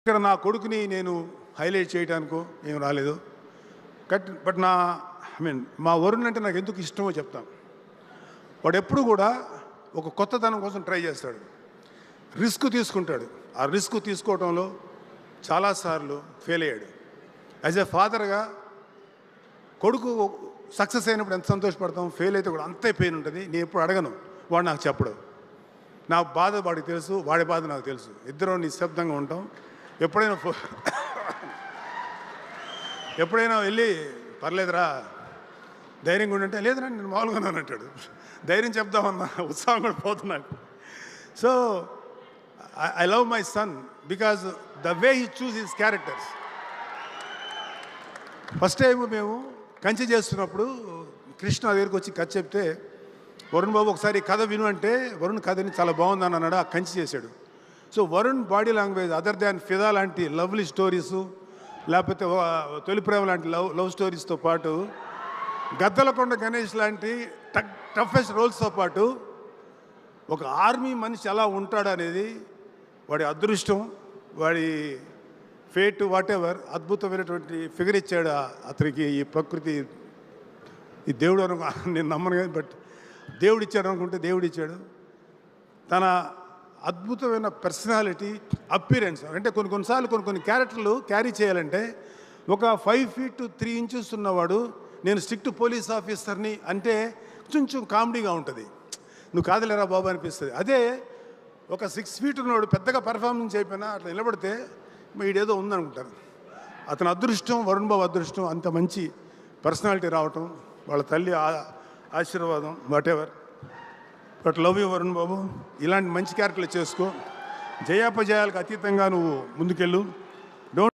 ఇక్కడ నా కొడుకుని నేను హైలైట్ చేయడానికో ఏం రాలేదు. బట్ మా వరుణ్ అంటే నాకు ఎందుకు ఇష్టమో చెప్తాను. వాడు ఎప్పుడు కూడా ఒక కొత్తదనం కోసం ట్రై చేస్తాడు, రిస్క్ తీసుకుంటాడు. ఆ రిస్క్ తీసుకోవడంలో చాలాసార్లు ఫెయిల్ అయ్యాడు. యాజ్ ఎ ఫాదర్గా కొడుకు సక్సెస్ అయినప్పుడు ఎంత సంతోషపడతాం, ఫెయిల్ అయితే కూడా అంతే పెయిన్ ఉంటుంది. నేను ఎప్పుడు అడగను, వాడు నాకు చెప్పడు. నా బాధ వాడికి తెలుసు, వాడి బాధ నాకు తెలుసు. ఇద్దరం నిశ్శబ్దంగా ఉంటాం. ఎప్పుడైనా వెళ్ళి పర్లేదురా ధైర్యంగా ఉండంటే లేదురా నేను మామూలుగా అంటాడు. ధైర్యం చెప్దామన్నా ఉత్సాహం కూడా పోతుంది నాకు. So I love my son because the way he choose his characters. First time మేము కంచె చేస్తున్నప్పుడు కృష్ణ దగ్గరికి వచ్చి కథ చెప్తే, వరుణ్ బాబు ఒకసారి కథ విను అంటే వరుణ్ కథని చాలా బాగుందని అన్నాడు. ఆ కంచె చేశాడు. So Varun body language other than ఫిదా లాంటి లవ్లీ స్టోరీసు, లేకపోతే తొలి ప్రేమ లాంటి లవ్ స్టోరీస్తో పాటు గద్దలకొండ గణేష్ లాంటి టఫెస్ట్ రోల్స్తో పాటు ఒక ఆర్మీ మనిషి ఎలా ఉంటాడు అనేది వాడి అదృష్టం, వాడి ఫేట్, వాట్ ఎవర్ అద్భుతమైనటువంటి ఫిగర్ ఇచ్చాడు అతనికి. ఈ ప్రకృతి, ఈ దేవుడు నేను నమ్మను కానీ, బట్ దేవుడు ఇచ్చాడు అనుకుంటే దేవుడు ఇచ్చాడు. తన అద్భుతమైన పర్సనాలిటీ, అప్పీరెన్స్. అంటే కొన్నిసార్లు కొన్ని క్యారెక్టర్లు క్యారీ చేయాలంటే ఒక 5 feet 3 inches ఉన్నవాడు నేను స్ట్రిక్ట్ పోలీస్ ఆఫీసర్ని అంటే కొంచెం కామెడీగా ఉంటుంది, నువ్వు కాదలేరా బాబు అనిపిస్తుంది. అదే ఒక 6 feet ఉన్నవాడు పెద్దగా పెర్ఫార్మెన్స్ అయిపోయినా అట్లా నిలబడితే వీడేదో ఉందనుకుంటారు. అతని అదృష్టం, వరుణ్ బాబు అదృష్టం, అంత మంచి పర్సనాలిటీ రావటం, వాళ్ళ తల్లి ఆశీర్వాదం, whatever. But love you Varun బాబు. ఇలాంటి మంచి క్యారెక్టర్లు చేసుకో. జయాపజయాలకు అతీతంగా నువ్వు ముందుకెళ్ళు.